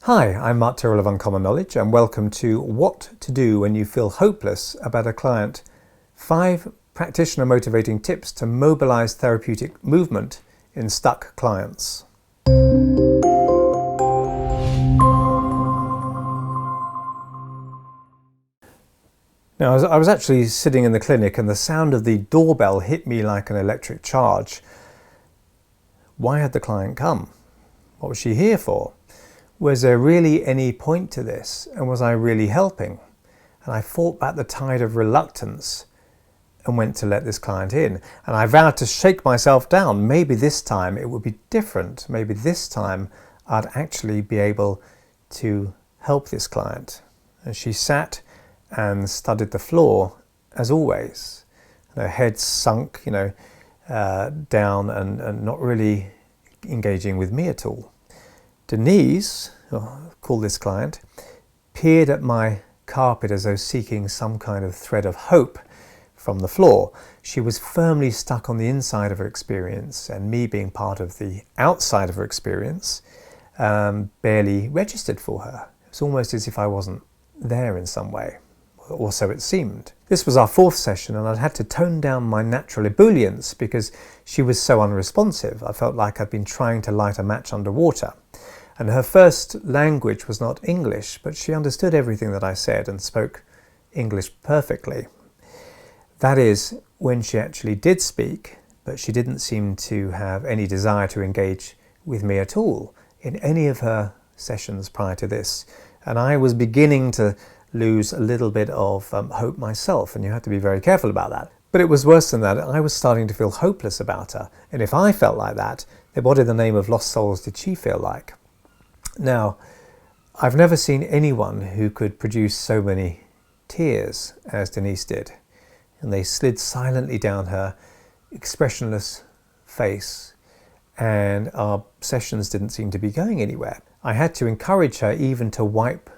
Hi, I'm Mark Tyrrell of Uncommon Knowledge and welcome to What to Do When You Feel Hopeless About a Client. 5 practitioner motivating tips to mobilise therapeutic movement in stuck clients. Now, I was actually sitting in the clinic and the sound of the doorbell hit me like an electric charge. Why had the client come? What was she here for? Was there really any point to this, and was I really helping? And I fought back the tide of reluctance and went to let this client in. And I vowed to shake myself down. Maybe this time it would be different. Maybe this time I'd actually be able to help this client. And she sat and studied the floor as always. Her head sunk, down and not really engaging with me at all. Denise, I'll call this client, peered at my carpet as though seeking some kind of thread of hope from the floor. She was firmly stuck on the inside of her experience, and me being part of the outside of her experience barely registered for her. It was almost as if I wasn't there in some way, or so it seemed. This was our 4th session and I'd had to tone down my natural ebullience because she was so unresponsive. I felt like I'd been trying to light a match underwater. And her first language was not English, but she understood everything that I said and spoke English perfectly. That is, when she actually did speak, but she didn't seem to have any desire to engage with me at all in any of her sessions prior to this. And I was beginning to lose a little bit of hope myself, and you have to be very careful about that. But it was worse than that. I was starting to feel hopeless about her. And if I felt like that, then what in the name of lost souls did she feel like? Now, I've never seen anyone who could produce so many tears as Denise did. And they slid silently down her expressionless face, and our sessions didn't seem to be going anywhere. I had to encourage her even to wipe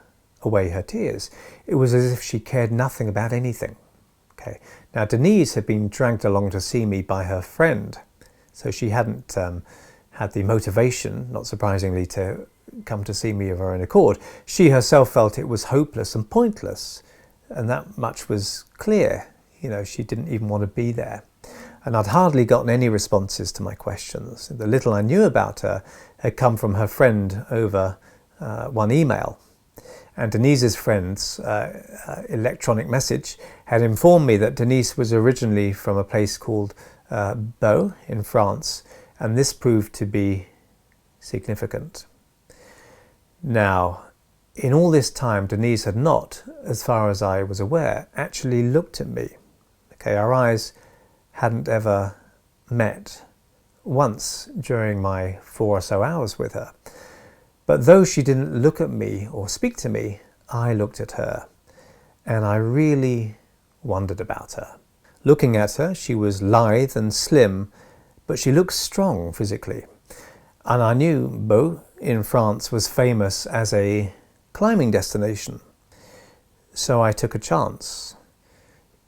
away her tears. It was as if she cared nothing about anything. Okay. Now, Denise had been dragged along to see me by her friend, so she hadn't had the motivation, not surprisingly, to come to see me of her own accord. She herself felt it was hopeless and pointless, and that much was clear. She didn't even want to be there. And I'd hardly gotten any responses to my questions. The little I knew about her had come from her friend over one email. And Denise's friend's electronic message had informed me that Denise was originally from a place called Beau in France, and this proved to be significant. Now, in all this time, Denise had not, as far as I was aware, actually looked at me. Okay, our eyes hadn't ever met once during my 4 or so hours with her. But though she didn't look at me or speak to me, I looked at her, and I really wondered about her. Looking at her, she was lithe and slim, but she looked strong physically. And I knew Beau in France was famous as a climbing destination. So I took a chance.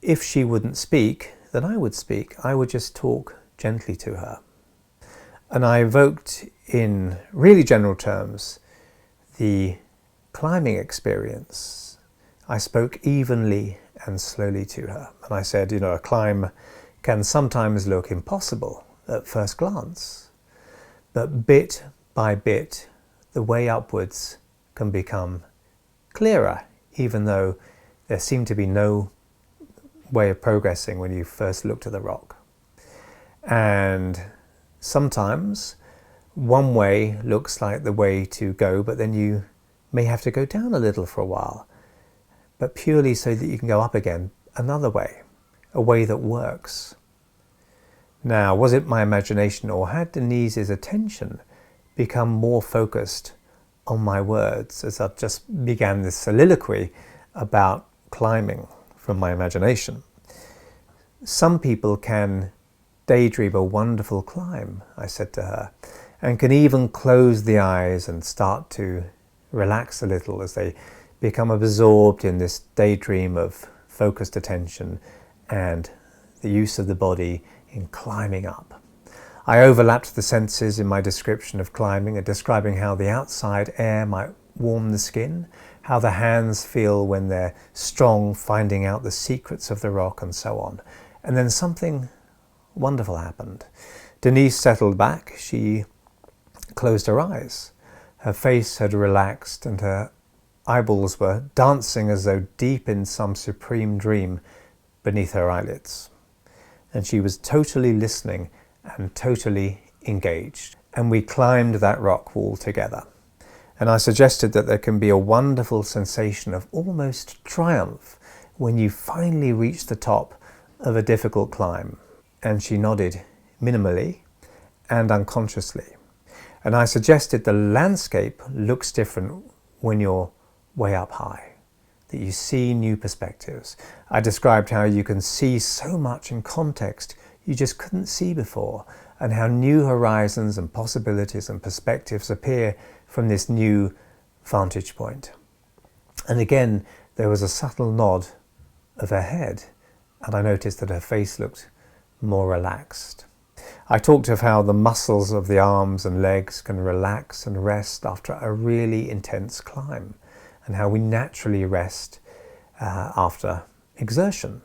If she wouldn't speak, then I would speak. I would just talk gently to her. And I evoked, in really general terms, the climbing experience. I spoke evenly and slowly to her. And I said, a climb can sometimes look impossible at first glance. But bit by bit, the way upwards can become clearer, even though there seemed to be no way of progressing when you first looked at the rock. And sometimes one way looks like the way to go, but then you may have to go down a little for a while, but purely so that you can go up again another way, a way that works. Now, was it my imagination, or had Denise's attention become more focused on my words as I just began this soliloquy about climbing from my imagination? Some people can daydream a wonderful climb, I said to her, and can even close the eyes and start to relax a little as they become absorbed in this daydream of focused attention and the use of the body in climbing up. I overlapped the senses in my description of climbing and describing how the outside air might warm the skin, how the hands feel when they're strong, finding out the secrets of the rock and so on. And then something wonderful happened. Denise settled back, she closed her eyes. Her face had relaxed and her eyeballs were dancing as though deep in some supreme dream beneath her eyelids. And she was totally listening and totally engaged. And we climbed that rock wall together. And I suggested that there can be a wonderful sensation of almost triumph when you finally reach the top of a difficult climb. And she nodded minimally and unconsciously. And I suggested the landscape looks different when you're way up high, that you see new perspectives. I described how you can see so much in context you just couldn't see before, and how new horizons and possibilities and perspectives appear from this new vantage point. And again, there was a subtle nod of her head, and I noticed that her face looked more relaxed. I talked of how the muscles of the arms and legs can relax and rest after a really intense climb, and how we naturally rest after exertion.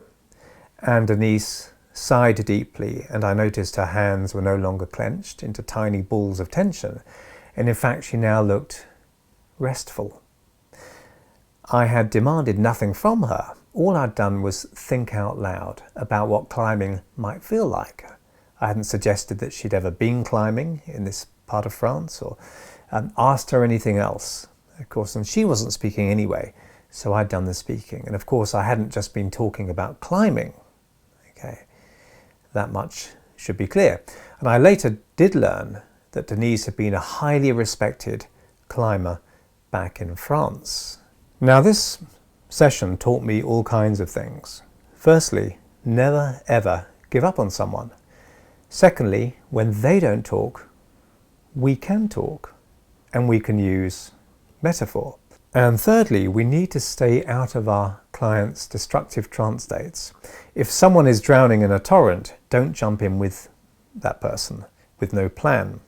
And Denise sighed deeply, and I noticed her hands were no longer clenched into tiny balls of tension, and in fact she now looked restful. I had demanded nothing from her. All I'd done was think out loud about what climbing might feel like. I hadn't suggested that she'd ever been climbing in this part of France or asked her anything else, of course, and she wasn't speaking anyway, so I'd done the speaking. And of course I hadn't just been talking about climbing. Okay, that much should be clear. And I later did learn that Denise had been a highly respected climber back in France. Now this session taught me all kinds of things. Firstly, never ever give up on someone. Secondly, when they don't talk, we can talk, and we can use metaphor. And thirdly, we need to stay out of our clients' destructive trance states. If someone is drowning in a torrent, don't jump in with that person with no plan.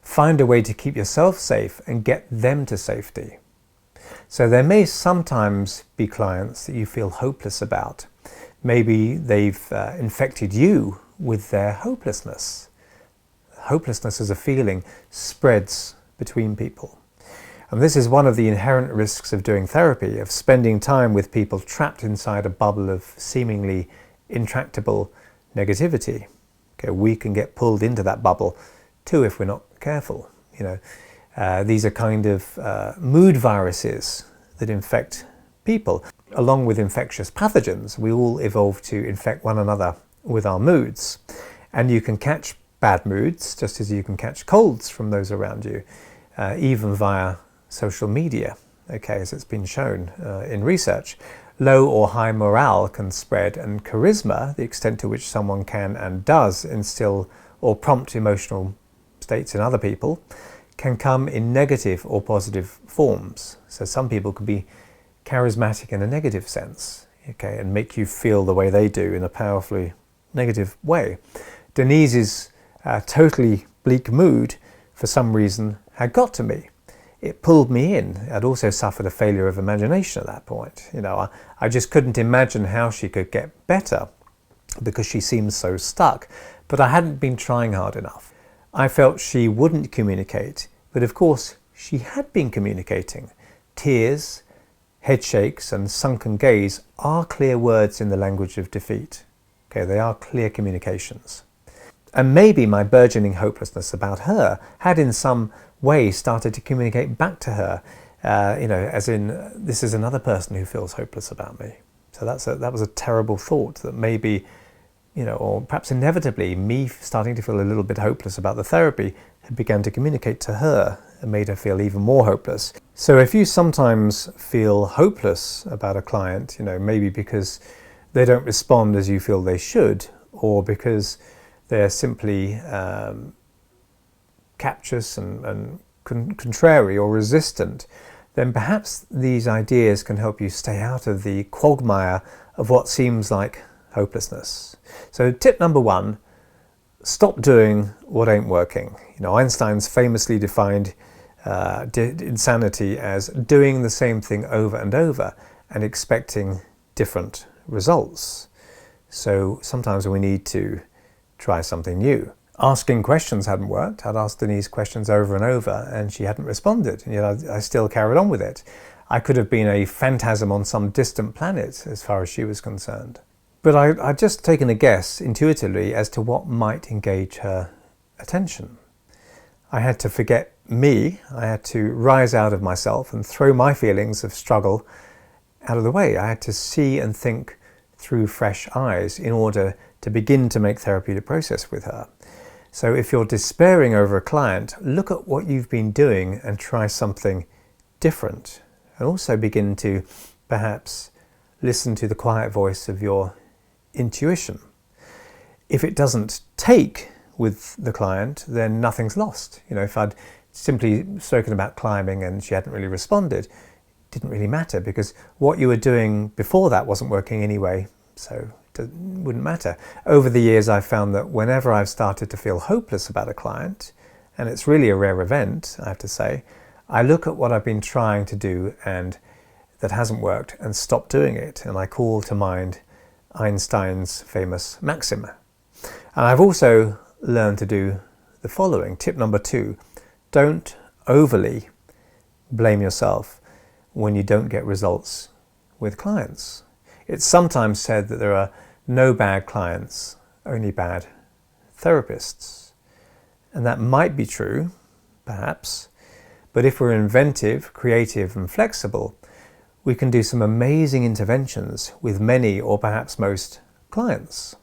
Find a way to keep yourself safe and get them to safety. So there may sometimes be clients that you feel hopeless about. Maybe they've infected you with their hopelessness. Hopelessness as a feeling spreads between people. And this is one of the inherent risks of doing therapy, of spending time with people trapped inside a bubble of seemingly intractable negativity. Okay, we can get pulled into that bubble too if we're not careful. These are kind of mood viruses that infect people. Along with infectious pathogens, we all evolved to infect one another with our moods. And you can catch bad moods just as you can catch colds from those around you, even via social media, okay, as it's been shown in research. Low or high morale can spread, and charisma, the extent to which someone can and does instill or prompt emotional states in other people, can come in negative or positive forms. So some people can be charismatic in a negative sense, okay, and make you feel the way they do in a powerfully negative way. Denise's totally bleak mood, for some reason, had got to me. It pulled me in. I'd also suffered a failure of imagination at that point. I just couldn't imagine how she could get better because she seemed so stuck, but I hadn't been trying hard enough. I felt she wouldn't communicate, but of course she had been communicating. Tears, head shakes and sunken gaze are clear words in the language of defeat. Okay, they are clear communications. And maybe my burgeoning hopelessness about her had in some way started to communicate back to her, as in, this is another person who feels hopeless about me. So that was a terrible thought, that maybe, or perhaps inevitably, me starting to feel a little bit hopeless about the therapy had begun to communicate to her and made her feel even more hopeless. So if you sometimes feel hopeless about a client, maybe because they don't respond as you feel they should, or because they're simply captious and contrary or resistant, then perhaps these ideas can help you stay out of the quagmire of what seems like hopelessness. So tip number 1, stop doing what ain't working. Einstein's famously defined insanity as doing the same thing over and over and expecting different results. So sometimes we need to try something new. Asking questions hadn't worked. I'd asked Denise questions over and over and she hadn't responded, and yet I still carried on with it. I could have been a phantasm on some distant planet as far as she was concerned. But I'd just taken a guess intuitively as to what might engage her attention. I had to forget me. I had to rise out of myself and throw my feelings of struggle out of the way. I had to see and think through fresh eyes in order to begin to make therapeutic process with her. So if you're despairing over a client, look at what you've been doing and try something different. And also begin to perhaps listen to the quiet voice of your intuition. If it doesn't take with the client, then nothing's lost. If I'd simply spoken about climbing and she hadn't really responded, it didn't really matter, because what you were doing before that wasn't working anyway, so it wouldn't matter. Over the years, I've found that whenever I've started to feel hopeless about a client, and it's really a rare event, I have to say, I look at what I've been trying to do and that hasn't worked and stop doing it, and I call to mind Einstein's famous maxim. And I've also learned to do the following. Tip number 2, don't overly blame yourself when you don't get results with clients. It's sometimes said that there are no bad clients, only bad therapists. And that might be true, perhaps. But if we're inventive, creative and flexible, we can do some amazing interventions with many or perhaps most clients.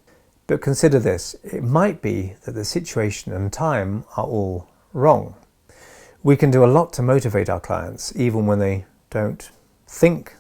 But consider this, it might be that the situation and time are all wrong. We can do a lot to motivate our clients, even when they don't think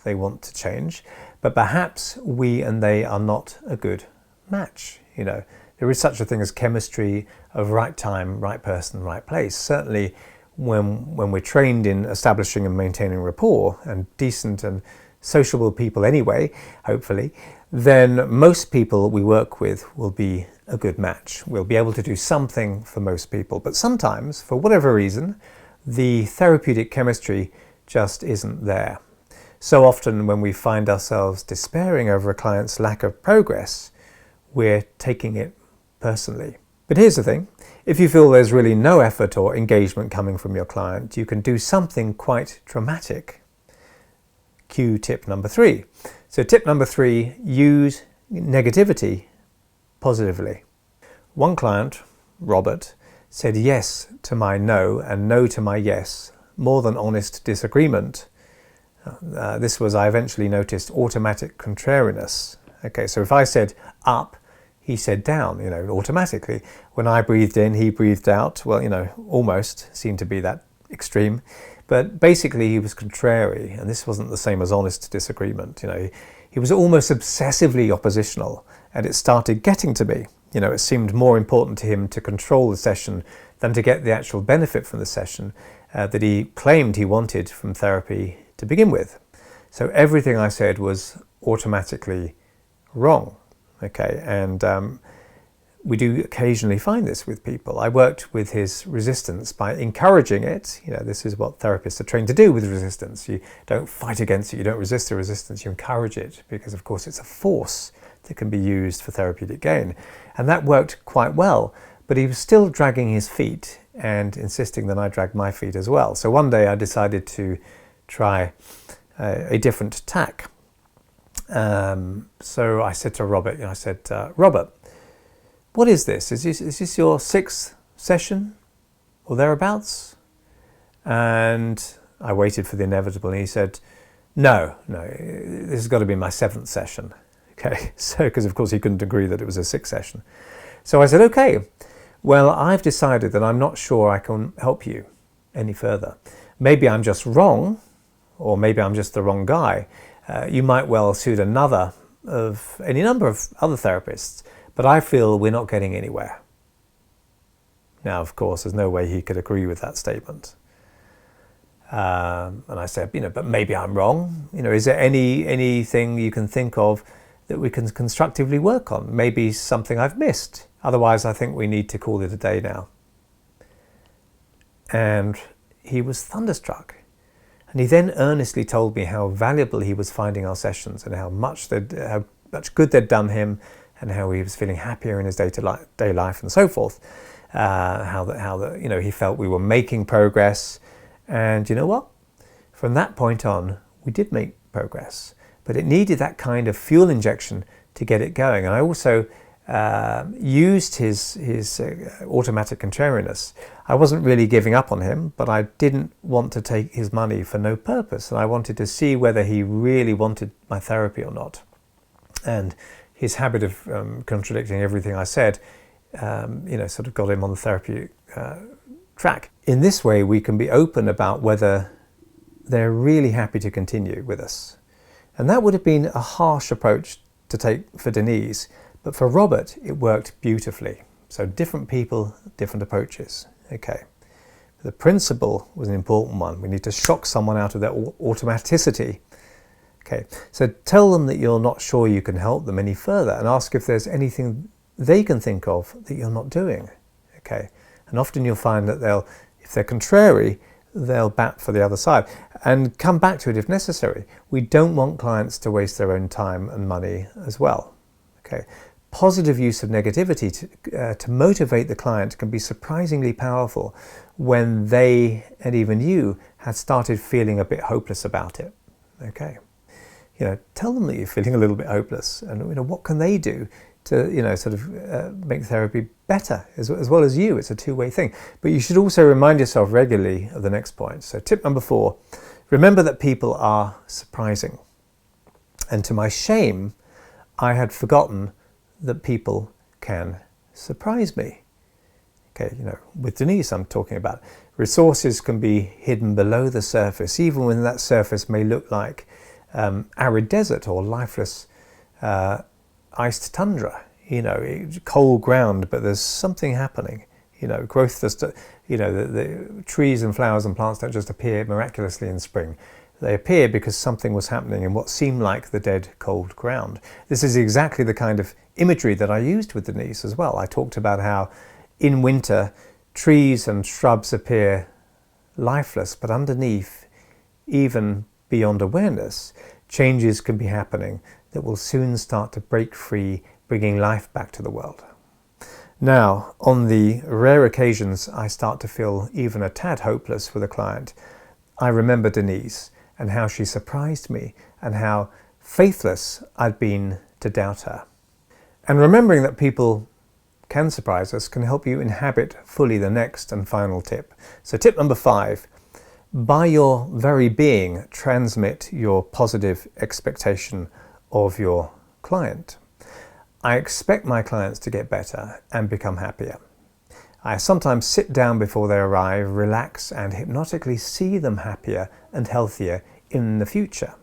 they want to change, but perhaps we and they are not a good match. There is such a thing as chemistry of right time, right person, right place. Certainly when we're trained in establishing and maintaining rapport and decent and sociable people anyway, hopefully, then most people we work with will be a good match. We'll be able to do something for most people. But sometimes, for whatever reason, the therapeutic chemistry just isn't there. So often when we find ourselves despairing over a client's lack of progress, we're taking it personally. But here's the thing, if you feel there's really no effort or engagement coming from your client, you can do something quite dramatic. Cue tip number 3. So tip number 3, use negativity positively. One client, Robert, said yes to my no and no to my yes, more than honest disagreement. This was, I eventually noticed, automatic contrariness. Okay, so if I said up, he said down, automatically. When I breathed in, he breathed out. Well, almost seemed to be that extreme. But basically he was contrary, and this wasn't the same as honest disagreement. He was almost obsessively oppositional, and it started getting to me. It seemed more important to him to control the session than to get the actual benefit from the session that he claimed he wanted from therapy to begin with. So everything I said was automatically wrong. Okay, and we do occasionally find this with people. I worked with his resistance by encouraging it. This is what therapists are trained to do with resistance. You don't fight against it, you don't resist the resistance, you encourage it, because of course it's a force that can be used for therapeutic gain. And that worked quite well, but he was still dragging his feet and insisting that I drag my feet as well. So one day I decided to try a different tack. So I said to Robert, Robert, what is this? Is this your 6th session or thereabouts? And I waited for the inevitable, and he said, no, this has got to be my 7th session. Okay, so because of course he couldn't agree that it was a 6th session. So I said, okay, well, I've decided that I'm not sure I can help you any further. Maybe I'm just wrong, or maybe I'm just the wrong guy. You might well suit another of any number of other therapists, but I feel we're not getting anywhere. Now, of course, there's no way he could agree with that statement. And I said, but maybe I'm wrong. Is there anything you can think of that we can constructively work on? Maybe something I've missed. Otherwise, I think we need to call it a day now. And he was thunderstruck. And he then earnestly told me how valuable he was finding our sessions and how much good they'd done him, and how he was feeling happier in his day-to-day life and so forth. He felt we were making progress. And you know what? From that point on, we did make progress, but it needed that kind of fuel injection to get it going. And I also used his automatic contrariness. I wasn't really giving up on him, but I didn't want to take his money for no purpose. And I wanted to see whether he really wanted my therapy or not. And his habit of contradicting everything I said, sort of got him on the therapy track. In this way, we can be open about whether they're really happy to continue with us. And that would have been a harsh approach to take for Denise, but for Robert, it worked beautifully. So different people, different approaches. Okay. The principle was an important one. We need to shock someone out of their automaticity. Okay. So tell them that you're not sure you can help them any further, and ask if there's anything they can think of that you're not doing. Okay. And often you'll find that if they're contrary, they'll bat for the other side and come back to it if necessary. We don't want clients to waste their own time and money as well. Okay. Positive use of negativity to motivate the client can be surprisingly powerful when they, and even you, had started feeling a bit hopeless about it. Okay. Tell them that you're feeling a little bit hopeless, and what can they do to make therapy better as well as you. It's a two-way thing. But you should also remind yourself regularly of the next point. So tip number 4, remember that people are surprising. And to my shame, I had forgotten that people can surprise me. Okay, with Denise I'm talking about. Resources can be hidden below the surface, even when that surface may look like arid desert or lifeless iced tundra, cold ground, but there's something happening. Growth just, the trees and flowers and plants don't just appear miraculously in spring. They appear because something was happening in what seemed like the dead, cold ground. This is exactly the kind of imagery that I used with Denise as well. I talked about how in winter, trees and shrubs appear lifeless, but underneath, even beyond awareness, changes can be happening that will soon start to break free, bringing life back to the world. Now, on the rare occasions I start to feel even a tad hopeless with a client, I remember Denise and how she surprised me and how faithless I'd been to doubt her. And remembering that people can surprise us can help you inhabit fully the next and final tip. So tip number 5, by your very being, transmit your positive expectation of your client. I expect my clients to get better and become happier. I sometimes sit down before they arrive, relax, and hypnotically see them happier and healthier in the future.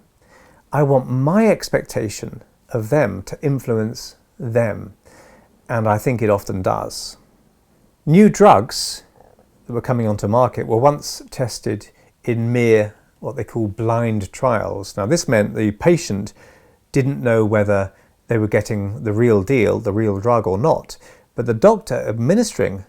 I want my expectation of them to influence them, and I think it often does. New drugs that were coming onto market were once tested in mere, what they call blind trials. Now this meant the patient didn't know whether they were getting the real deal, the real drug or not, but the doctor administering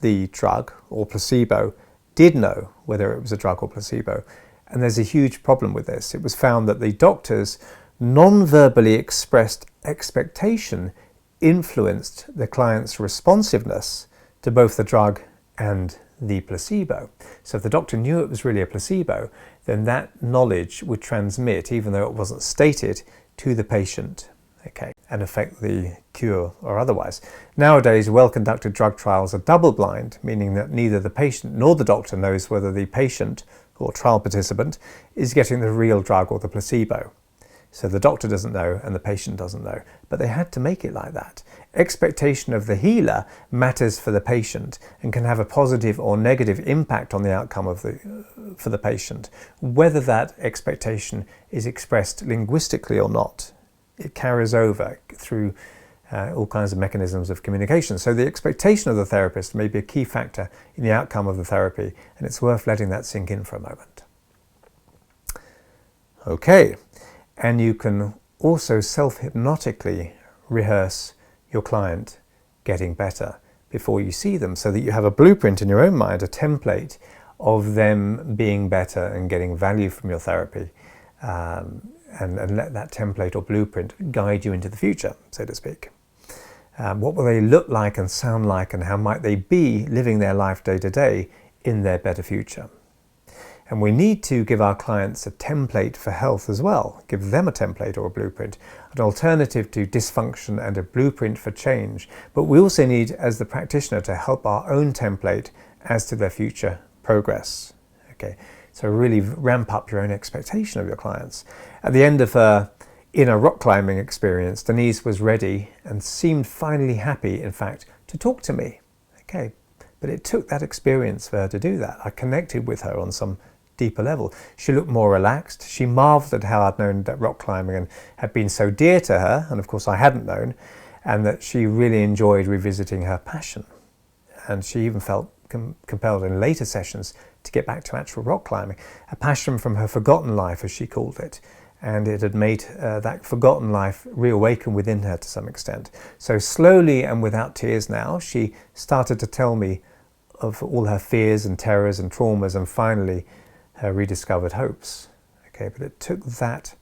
the drug or placebo did know whether it was a drug or placebo. And there's a huge problem with this. It was found that the doctor's non-verbally expressed expectation influenced the client's responsiveness to both the drug and the placebo. So if the doctor knew it was really a placebo, then that knowledge would transmit, even though it wasn't stated, to the patient, okay, and affect the cure or otherwise. Nowadays, well-conducted drug trials are double-blind, meaning that neither the patient nor the doctor knows whether the patient or trial participant is getting the real drug or the placebo. So the doctor doesn't know and the patient doesn't know, but they had to make it like that. Expectation of the healer matters for the patient and can have a positive or negative impact on the outcome for the patient, whether that expectation is expressed linguistically or not. It carries over through all kinds of mechanisms of communication. So the expectation of the therapist may be a key factor in the outcome of the therapy, and it's worth letting that sink in for a moment. Okay, and you can also self-hypnotically rehearse your client getting better before you see them, so that you have a blueprint in your own mind, a template of them being better and getting value from your therapy, and let that template or blueprint guide you into the future, so to speak. What will they look like and sound like, and how might they be living their life day to day in their better future? And we need to give our clients a template for health as well, give them a template or a blueprint, an alternative to dysfunction and a blueprint for change. But we also need, as the practitioner, to help our own template as to their future progress. Okay, so really ramp up your own expectation of your clients. At the end of her inner rock climbing experience, Denise was ready and seemed finally happy, in fact, to talk to me. Okay, but it took that experience for her to do that. I connected with her on some deeper level. She looked more relaxed. She marveled at how I'd known that rock climbing and had been so dear to her, and of course I hadn't known, and that she really enjoyed revisiting her passion. And she even felt compelled in later sessions to get back to actual rock climbing, a passion from her forgotten life, as she called it. And it had made that forgotten life reawaken within her to some extent. So slowly and without tears now, she started to tell me of all her fears and terrors and traumas, and finally her rediscovered hopes. Okay, but it took that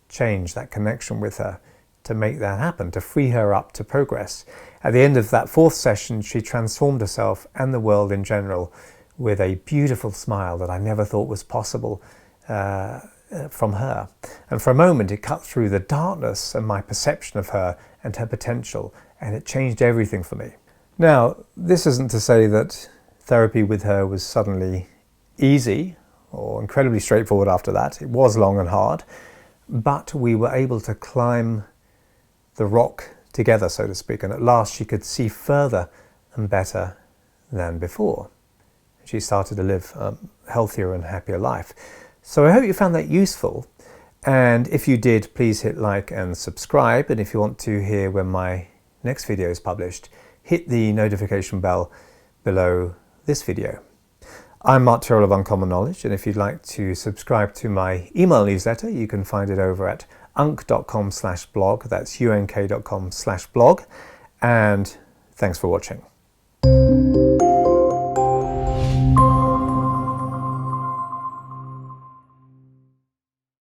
change, that connection with her, to make that happen, to free her up to progress. At the end of that fourth session, she transformed herself and the world in general with a beautiful smile that I never thought was possible from her. And for a moment, it cut through the darkness and my perception of her and her potential, and it changed everything for me. Now, this isn't to say that therapy with her was suddenly easy or incredibly straightforward after that. It was long and hard, but we were able to climb the rock together, so to speak, and at last she could see further and better than before. She started to live a healthier and happier life. So I hope you found that useful, and if you did, please hit like and subscribe, and if you want to hear when my next video is published, hit the notification bell below this video. I'm Mark Tyrrell of Uncommon Knowledge, and if you'd like to subscribe to my email newsletter, you can find it over at unk.com/blog. That's unk.com/blog. And thanks for watching.